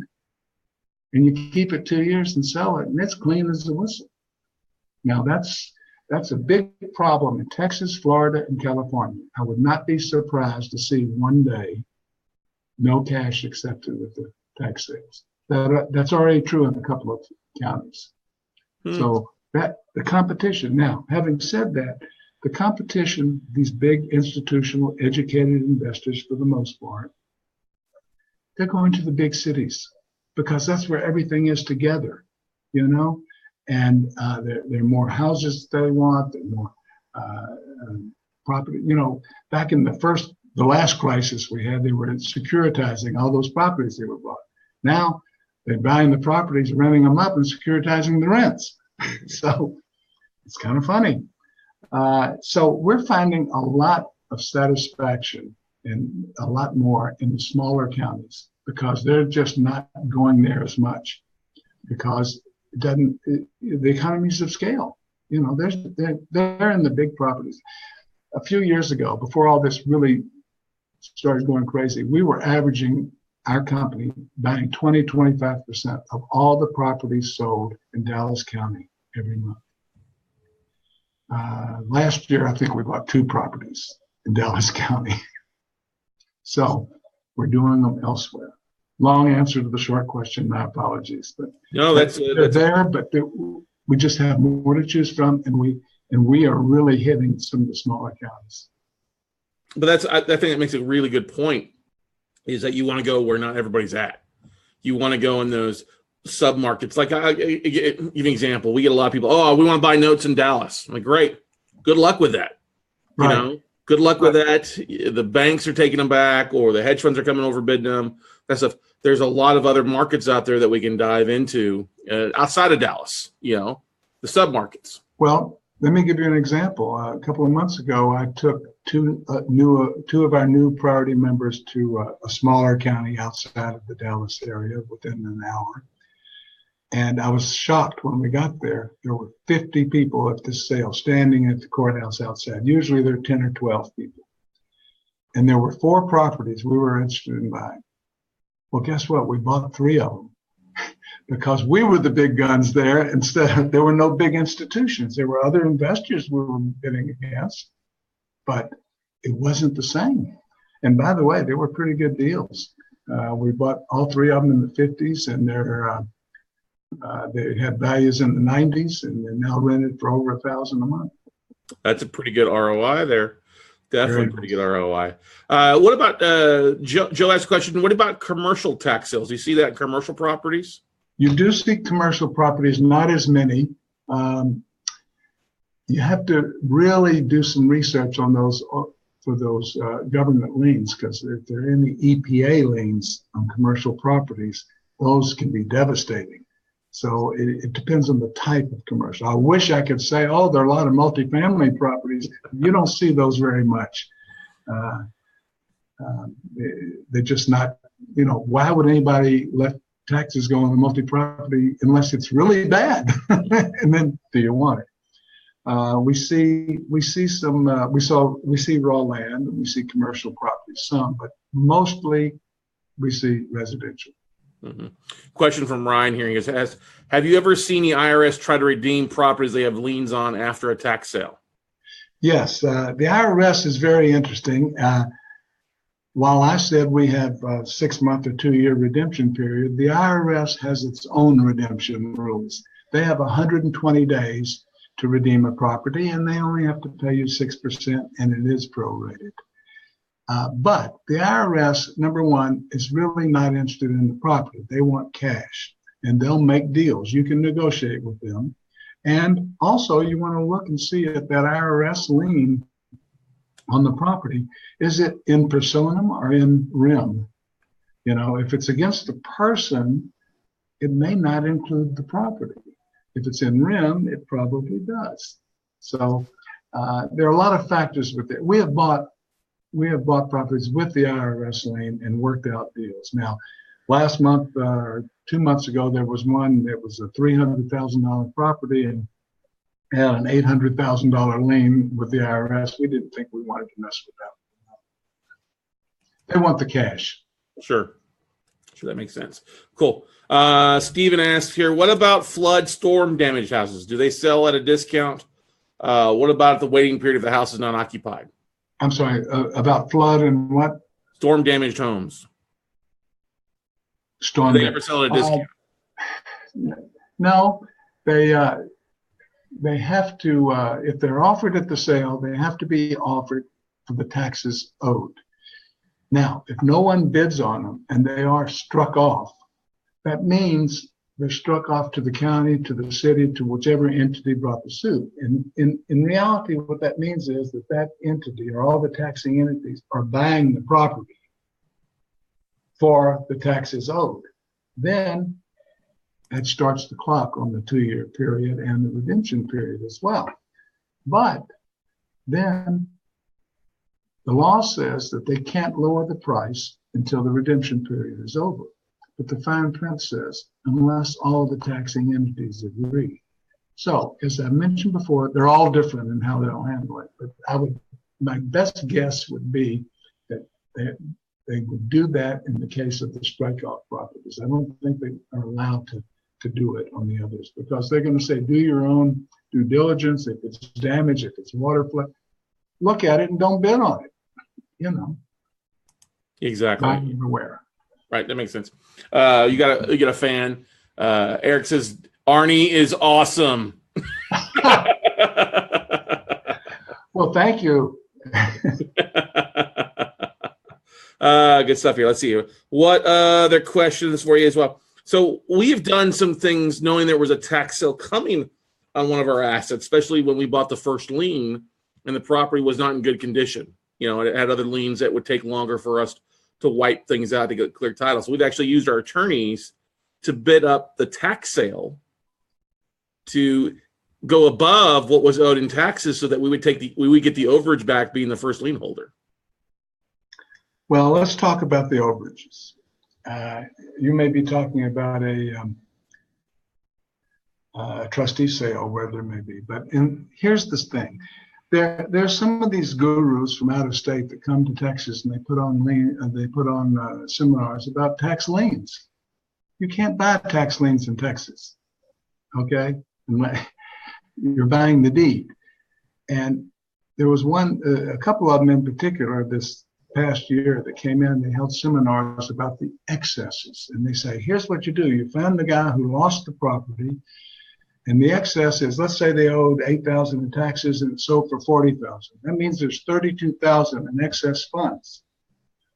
and you keep it 2 years and sell it, and it's clean as a whistle. Now that's a big problem in Texas, Florida, and California. I would not be surprised to see one day no cash accepted with the tax sales. That's already true in a couple of counties. So that the competition. Now, having said that, the competition, these big institutional educated investors, for the most part, they're going to the big cities because that's where everything is together, and there are more houses they want, there are more property. Back in the last crisis we had, they were securitizing all those properties they were bought. Now they're buying the properties, renting them up, and securitizing the rents. So it's kind of funny. So we're finding a lot of satisfaction and a lot more in the smaller counties because they're just not going there as much because It doesn't. The economies of scale. You know, they're in the big properties. A few years ago, before all this really started going crazy, we were averaging our company buying 25% of all the properties sold in Dallas County every month. Last year, I think we bought 2 properties in Dallas County. So we're doing them elsewhere. Long answer to the short question. My apologies, but no, they're there, but we just have more to choose from, and we are really hitting some of the smaller counties. But I think that makes a really good point. Is that you want to go where not everybody's at? You want to go in those sub-markets. Like, I give an example. We get a lot of people, oh, we want to buy notes in Dallas. I'm like, great. Good luck with that. Right. You know, good luck with that. The banks are taking them back, or the hedge funds are coming over bidding them. That stuff. There's a lot of other markets out there that we can dive into outside of Dallas, you know, the sub-markets. Well, let me give you an example. A couple of months ago, I took two of our new priority members to a smaller county outside of the Dallas area within an hour. And I was shocked when we got there. There were 50 people at this sale standing at the courthouse outside. Usually there are 10 or 12 people. And there were 4 properties we were interested in buying. Well, guess what? We bought 3 of them because we were the big guns there. Instead, there were no big institutions. There were other investors we were bidding against, but it wasn't the same. And by the way, they were pretty good deals. We bought all 3 of them in the 50s, and they had values in the 90s, and they're now rented for over $1,000 a month. That's a pretty good ROI there. Definitely pretty good ROI. What about Joe asked a question? What about commercial tax sales? Do you see that in commercial properties? You do see commercial properties, not as many. You have to really do some research on those for those government liens, because if there are any EPA liens on commercial properties, those can be devastating. So it depends on the type of commercial. I wish I could say, oh, there are a lot of multifamily properties. You don't see those very much. They're just not, you know, why would anybody let taxes go on a multi-property unless it's really bad? And then do you want it? We see raw land, and we see commercial properties, some, but mostly we see residential. Mm-hmm. Question from Ryan here. He says, have you ever seen the IRS try to redeem properties they have liens on after a tax sale? Yes, the IRS is very interesting. While I said we have a 6-month or 2-year redemption period, the IRS has its own redemption rules. They have 120 days to redeem a property, and they only have to pay you 6%, and it is prorated. But the IRS, number one, is really not interested in the property. They want cash, and they'll make deals. You can negotiate with them. And also, you want to look and see if that IRS lien on the property, is it in personam or in rem? You know, if it's against the person, it may not include the property. If it's in rem, it probably does. So there are a lot of factors with it. We have bought properties with the IRS lien and worked out deals. Now, last month or 2 months ago, there was one that was a $300,000 property and had an $800,000 lien with the IRS. We didn't think we wanted to mess with that. They want the cash. Sure, that makes sense. Cool. Stephen asked here, what about flood storm damaged houses? Do they sell at a discount? What about the waiting period if the house is not occupied? I'm sorry, about flood and what? Storm damaged homes. Storm. Do they ever sell at a discount? No, they have to, if they're offered at the sale, they have to be offered for the taxes owed. Now, if no one bids on them and they are struck off, that means they're struck off to the county, to the city, to whichever entity brought the suit. And in reality, what that means is that entity or all the taxing entities are buying the property for the taxes owed. Then that starts the clock on the 2-year period and the redemption period as well. But then the law says that they can't lower the price until the redemption period is over. but the fine print says, unless all the taxing entities agree. So, as I mentioned before, they're all different in how they'll handle it. But my best guess would be that they would do that in the case of the strikeout properties. I don't think they are allowed to do it on the others, because they're going to say, do your own due diligence. If it's damage, if it's water flood, look at it and don't bid on it. Exactly. I'm aware. Right, that makes sense. You got a fan. Eric says Arnie is awesome. Well, thank you. Good stuff here. Let's see. What other questions for you as well? So we've done some things knowing there was a tax sale coming on one of our assets, especially when we bought the first lien and the property was not in good condition. It had other liens that would take longer for us to wipe things out to get clear title. So we've actually used our attorneys to bid up the tax sale to go above what was owed in taxes, so that we would get the overage back, being the first lien holder. Well, let's talk about the overages. You may be talking about a trustee sale, where there may be, but here's this thing. There's some of these gurus from out of state that come to Texas, and they put on seminars about tax liens. You can't buy tax liens in Texas, okay? You're buying the deed. And there was a couple of them in particular this past year that came in. They held seminars about the excesses, and they say, here's what you do. You find the guy who lost the property, and the excess is, let's say they owed $8,000 in taxes and it sold for $40,000. That means there's $32,000 in excess funds.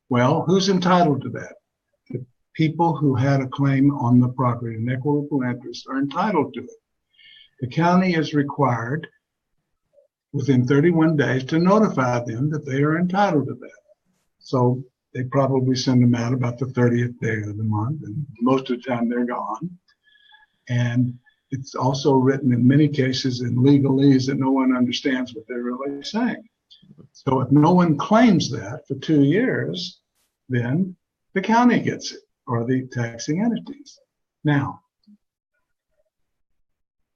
Well, who's entitled to that? The people who had a claim on the property, an equitable interest, are entitled to it. The county is required within 31 days to notify them that they are entitled to that. So they probably send them out about the 30th day of the month, and most of the time they're gone. And it's also written in many cases in legalese that no one understands what they're really saying. So if no one claims that for 2 years, then the county gets it, or the taxing entities. Now,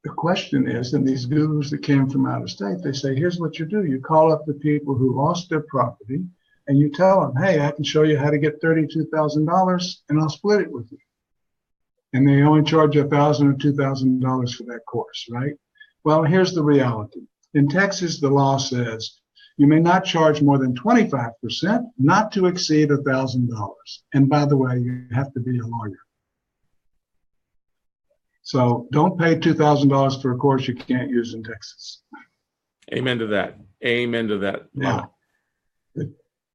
the question is, and these gurus that came from out of state, they say, here's what you do. You call up the people who lost their property, and you tell them, hey, I can show you how to get $32,000, and I'll split it with you. And they only charge $1,000 or $2,000 for that course, right? Well, here's the reality. In Texas, the law says you may not charge more than 25%, not to exceed $1,000. And by the way, you have to be a lawyer. So don't pay $2,000 for a course you can't use in Texas. Amen to that. Amen to that. Yeah.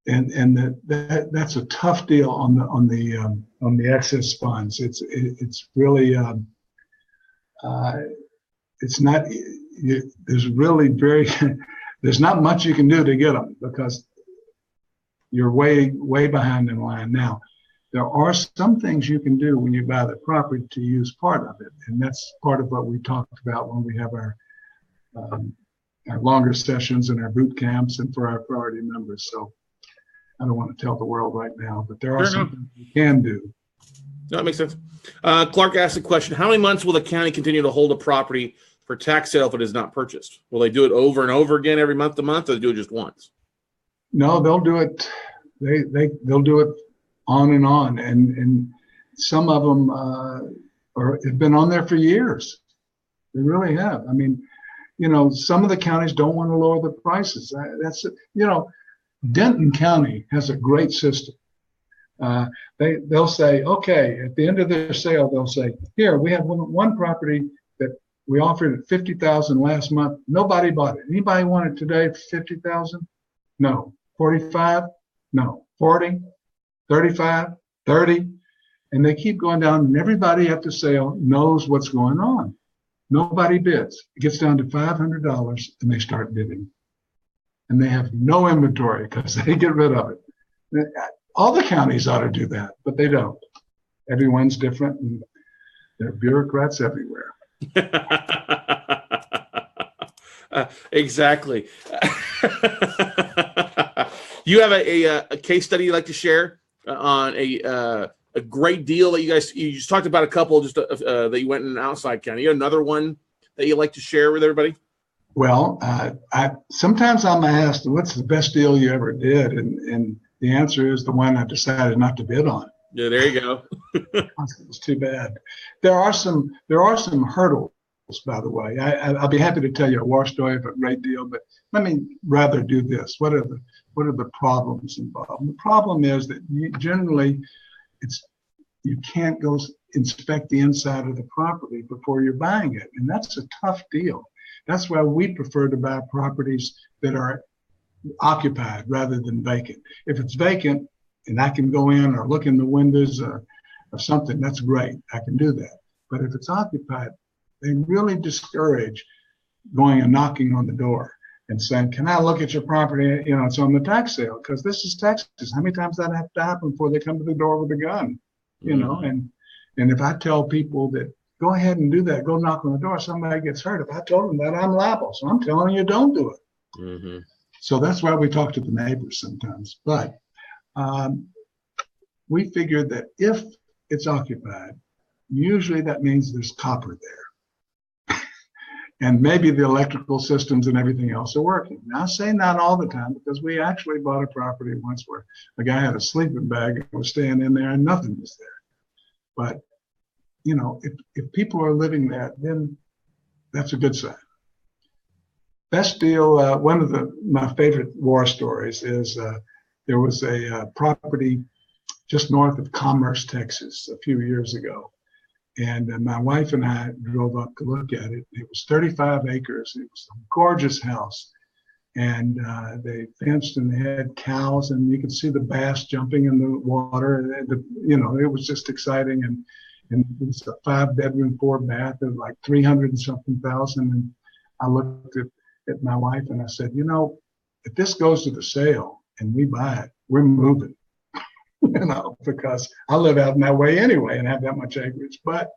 And that's a tough deal on the excess funds. It's really it's not. There's not much you can do to get them, because you're way behind in line. Now, there are some things you can do when you buy the property to use part of it, and that's part of what we talked about when we have our longer sessions and our boot camps and for our priority members. So I don't want to tell the world right now, but there are some things you can do. No, that makes sense. Clark asked a question: how many months will the county continue to hold a property for tax sale if it is not purchased? Will they do it over and over again every month to month, or they do it just once? No, they'll do it. They'll do it on and on, and some of them have been on there for years. They really have. I mean, some of the counties don't want to lower the prices. Denton County has a great system. They'll say, okay, at the end of their sale, they'll say, here, we have one property that we offered at $50,000 last month. Nobody bought it. Anybody want it today for $50,000? No. 45? No. 40? 35? 30? And they keep going down, and everybody at the sale knows what's going on. Nobody bids. It gets down to $500, and they start bidding. And they have no inventory because they get rid of it. All the counties ought to do that, but they don't. Everyone's different, and there are bureaucrats everywhere. Exactly. You have a case study you'd like to share on a a great deal that you just talked about a couple just that you went in an outside county. You got another one that you'd like to share with everybody? Well, sometimes I'm asked, what's the best deal you ever did? And the answer is the one I decided not to bid on. Yeah, there you go. It's too bad. There are some hurdles, by the way. I'll be happy to tell you a war story of a great deal, but let me rather do this. What are the problems involved? The problem is that you can't go inspect the inside of the property before you're buying it, and that's a tough deal. That's why we prefer to buy properties that are occupied rather than vacant. If it's vacant and I can go in or look in the windows or something, that's great. I can do that. But if it's occupied, they really discourage going and knocking on the door and saying, can I look at your property? You know, it's on the tax sale, because this is Texas. How many times that have to happen before they come to the door with a gun? You know, and if I tell people that go ahead and do that, go knock on the door, somebody gets hurt. If I told them that, I'm liable. So I'm telling you, don't do it. So that's why we talk to the neighbors sometimes. But we figured that if it's occupied, usually that means there's copper there. And maybe the electrical systems and everything else are working. Now, I say not all the time, because we actually bought a property once where a guy had a sleeping bag and was staying in there and nothing was there. But, you know, if people are living there, then that's a good sign. Best deal, one of my favorite war stories is there was a property just north of Commerce, Texas, a few years ago. And my wife and I drove up to look at it. It was 35 acres. It was a gorgeous house. And they fenced and they had cows, and you could see the bass jumping in the water. You know, it was just exciting. And it was a 5-bedroom, 4-bath. It was like 300 and something thousand. And I looked at my wife and I said, you know, if this goes to the sale and we buy it, we're moving. You know, because I live out in that way anyway and have that much acreage, but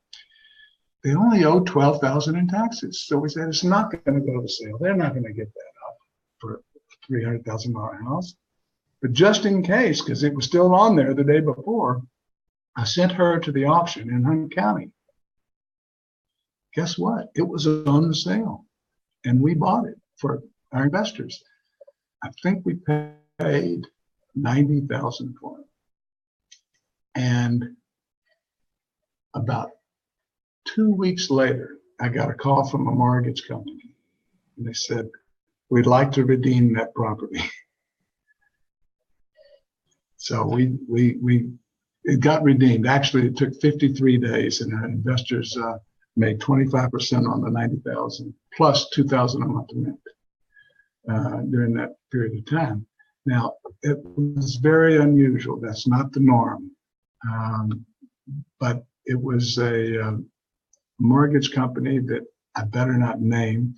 they only owe $12,000 in taxes. So we said, it's not going to go to sale. They're not going to get that up for a $300,000 house. But just in case, because it was still on there the day before, I sent her to the auction in Hunt County. Guess what? It was on the sale, and we bought it for our investors. I think we paid $90,000 for it. And about 2 weeks later, I got a call from a mortgage company. And they said, we'd like to redeem that property. So it got redeemed. Actually, it took 53 days, and our investors made 25% on the $90,000 plus $2,000 a month rent during that period of time. Now, it was very unusual. That's not the norm. But it was a mortgage company that I better not name,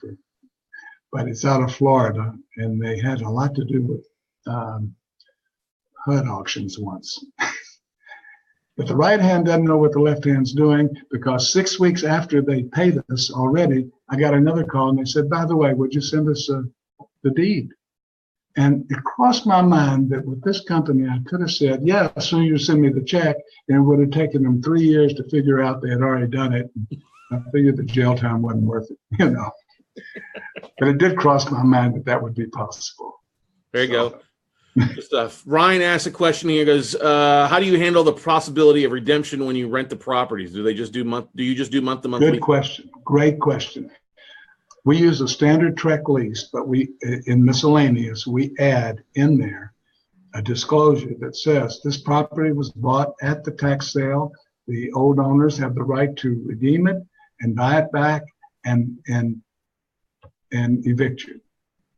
but it's out of Florida, and they had a lot to do with HUD auctions once. But the right hand doesn't know what the left hand's doing, because 6 weeks after they paid us already, I got another call and they said, by the way, would you send us the deed? And it crossed my mind that with this company, I could have said, yeah, as soon as you send me the check, and it would have taken them 3 years to figure out they had already done it. I figured the jail time wasn't worth it, you know. But it did cross my mind that would be possible. There you go. Good stuff. Ryan asked a question here. He goes, how do you handle the possibility of redemption when you rent the properties? Do you just do month to month? Good question. Great question. We use a standard Trek lease, but in miscellaneous, we add in there a disclosure that says this property was bought at the tax sale. The old owners have the right to redeem it and buy it back and evict you.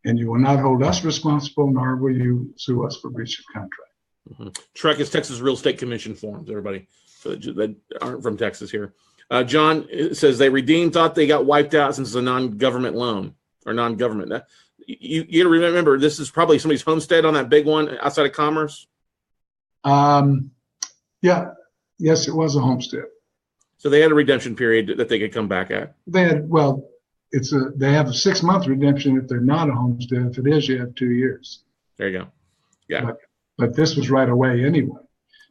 And you will not hold us responsible, nor will you sue us for breach of contract. Trek is Texas Real Estate Commission forms, everybody that aren't from Texas here. John says they thought they got wiped out since it's a non-government loan or non-government. You got to remember, this is probably somebody's homestead on that big one outside of Commerce. Yeah. Yes, it was a homestead. So they had a redemption period that they could come back at. They have a 6-month redemption if they're not a homestead. If it is, you have 2 years. There you go. Yeah. But this was right away anyway.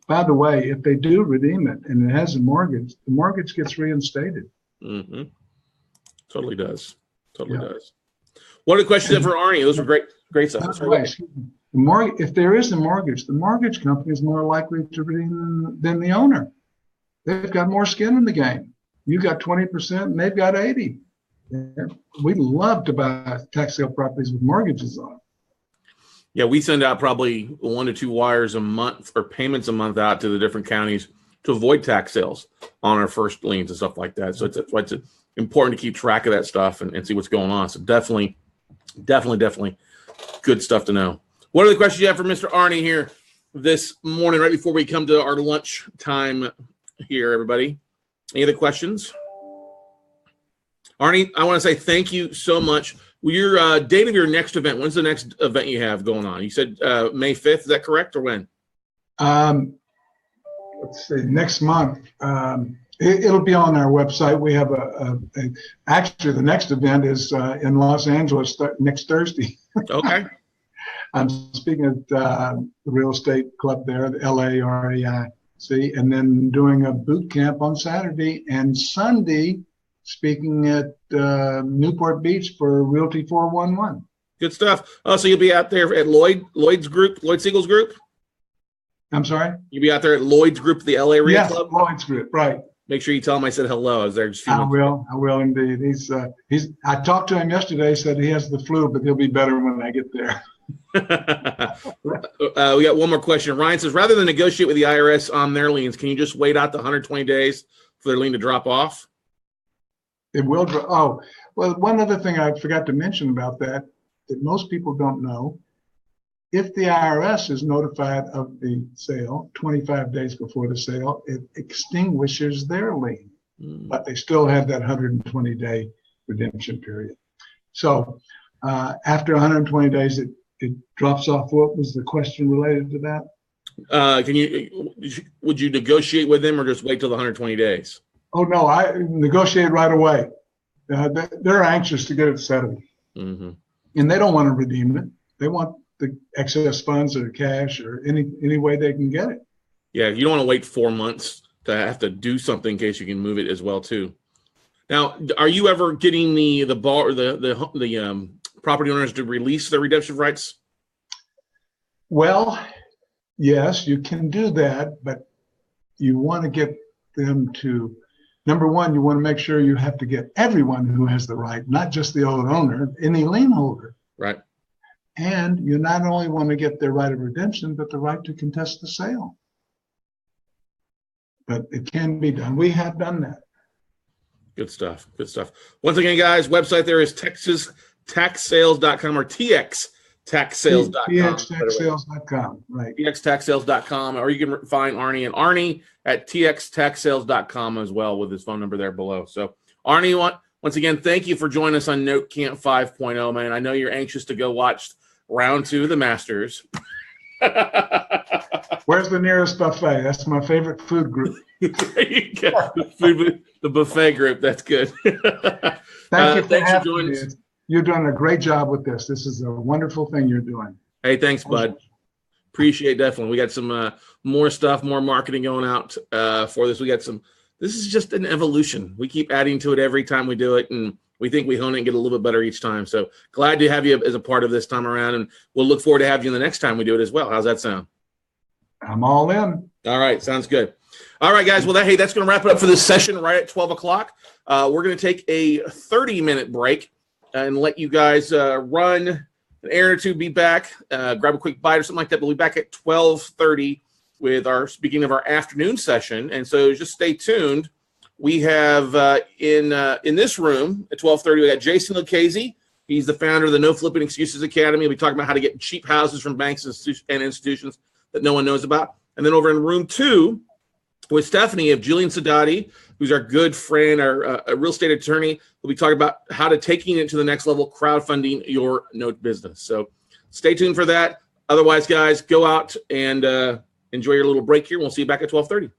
By the way, if they do redeem it and it has a mortgage, the mortgage gets reinstated. Mm-hmm. Totally does. Totally does. What are the questions for Arnie? Those were great stuff. By the way, if there is a mortgage, the mortgage company is more likely to redeem than the owner. They've got more skin in the game. You got 20% and they've got 80%. We love to buy tax sale properties with mortgages on. Yeah, we send out probably 1 to 2 wires a month or payments a month out to the different counties to avoid tax sales on our first liens and stuff like that. So that's why it's important to keep track of that stuff and see what's going on. So definitely good stuff to know. What are the questions you have for Mr. Arnie here this morning, right before we come to our lunch time here, everybody? Any other questions? Arnie, I want to say thank you so much. Your date of your next event, when's the next event you have going on? You said May 5th, is that correct, or when? Let's see, next month. It'll be on our website. We have actually the next event is in Los Angeles next Thursday. Okay. I'm speaking at the real estate club there, the LAREIC, and then doing a boot camp on Saturday and Sunday, speaking at Newport Beach for Realty 411. Good stuff. Oh, so you'll be out there at Lloyd Siegel's group? I'm sorry? You'll be out there at Lloyd's group, the LA Real Yes, Club? Lloyd's group, right. Make sure you tell him I said hello. I was there just a few minutes. I will indeed. I talked to him yesterday, said he has the flu, but he'll be better when I get there. We got one more question. Ryan says, rather than negotiate with the IRS on their liens, can you just wait out the 120 days for their lien to drop off? It will. Oh, well, one other thing I forgot to mention about that most people don't know, if the IRS is notified of the sale 25 days before the sale, it extinguishes their lien, but they still have that 120-day redemption period. So after 120 days, it drops off. What was the question related to that? Would you negotiate with them or just wait till the 120 days? Oh, no, I negotiate right away. They're anxious to get it settled. Mm-hmm. And they don't want to redeem it. They want the excess funds or cash or any way they can get it. Yeah, you don't want to wait 4 months to have to do something in case you can move it as well, too. Now, are you ever getting the property owners to release their redemption rights? Well, yes, you can do that, but you want to get them to, number one, you want to make sure you have to get everyone who has the right, not just the old owner, any lien holder. Right. And you not only want to get their right of redemption, but the right to contest the sale. But it can be done. We have done that. Good stuff. Good stuff. Once again, guys, website there is TexasTaxSales.com or TXTaxSales.com. TXTaxSales.com, right. TXTaxSales.com, or you can find Arnie and Arnie at TXTaxSales.com as well with his phone number there below. So, Arnie, once again, thank you for joining us on Note Camp 5.0, man. I know you're anxious to go watch round 2 of the Masters. Where's the nearest buffet? That's my favorite food group. There you go. The buffet group. That's good. Thank you thanks for joining us. You're doing a great job with this. This is a wonderful thing you're doing. Hey, thanks, bud. Appreciate it, definitely. We got some more stuff, more marketing going out for this. This is just an evolution. We keep adding to it every time we do it, and we think we hone it and get a little bit better each time. So glad to have you as a part of this time around, and we'll look forward to having you the next time we do it as well. How's that sound? I'm all in. All right. Sounds good. All right, guys. Well, that's going to wrap it up for this session right at 12 o'clock. We're going to take a 30-minute break and let you guys run an errand or two, be back, grab a quick bite or something like that. We'll be back at 12:30 with speaking of our afternoon session. And so just stay tuned. We have in this room at 12:30, we got Jason Lucchese. He's the founder of the No Flipping Excuses Academy. We'll be talking about how to get cheap houses from banks and institutions that no one knows about. And then over in room 2 with Stephanie of Jillian Sadati, who's our good friend, our real estate attorney. We'll be talking about how to taking it to the next level, crowdfunding your note business. So stay tuned for that. Otherwise, guys, go out and enjoy your little break here. We'll see you back at 12:30.